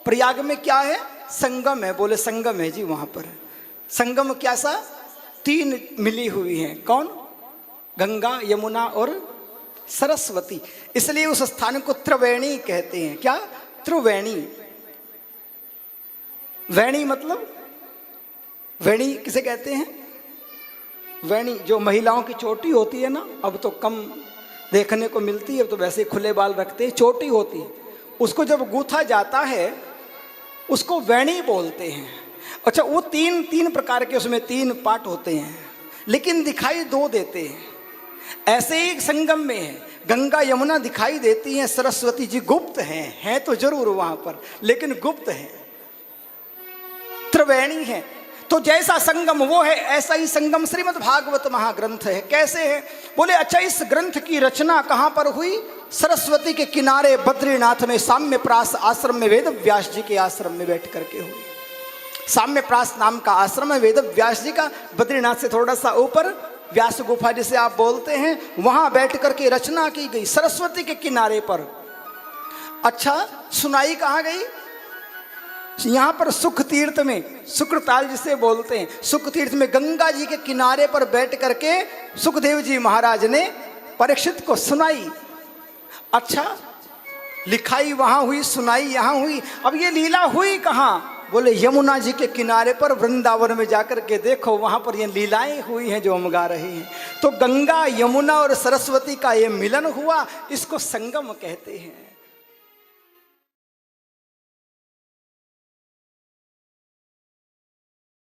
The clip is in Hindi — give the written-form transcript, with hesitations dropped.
प्रयाग में क्या है? संगम है। बोले संगम है जी वहां पर। संगम कैसा? तीन मिली हुई हैं। कौन? गंगा, यमुना और सरस्वती। इसलिए उस स्थान को त्रिवेणी कहते हैं। क्या? त्रिवेणी। वेणी मतलब, वेणी किसे कहते हैं? वेणी जो महिलाओं की चोटी होती है ना, अब तो कम देखने को मिलती है, अब तो वैसे खुले बाल रखते हैं, चोटी होती है, उसको जब गूथा जाता है उसको वेणी बोलते हैं। अच्छा, वो तीन प्रकार के उसमें तीन पार्ट होते हैं, लेकिन दिखाई दो देते हैं। ऐसे ही संगम में है, गंगा यमुना दिखाई देती हैं, सरस्वती जी गुप्त हैं तो जरूर वहां पर, लेकिन गुप्त हैं, त्रिवेणी है। तो जैसा संगम वो है, ऐसा ही संगम श्रीमद् भागवत महाग्रंथ है। कैसे है? बोले अच्छा, इस ग्रंथ की रचना कहां पर हुई? सरस्वती के किनारे बद्रीनाथ में साम्यप्रास आश्रम में वेद व्यास जी के आश्रम में बैठ करके हुई। साम्यप्रास नाम का आश्रम है वेद व्यास जी का, बद्रीनाथ से थोड़ा सा ऊपर व्यास गुफा जिसे आप बोलते हैं, वहां बैठ करके रचना की गई सरस्वती के किनारे पर। अच्छा, सुनाई कहां गई? यहां पर सुख तीर्थ में, शुक्रताल जिसे बोलते हैं, सुख तीर्थ में गंगा जी के किनारे पर बैठ करके सुखदेव जी महाराज ने परीक्षित को सुनाई। अच्छा, लिखाई वहां हुई, सुनाई यहां हुई। अब ये लीला हुई कहां? बोले यमुना जी के किनारे पर वृंदावन में जाकर के देखो, वहां पर ये लीलाएं हुई हैं जो हम गा रहे हैं। तो गंगा, यमुना और सरस्वती का ये मिलन हुआ, इसको संगम कहते हैं।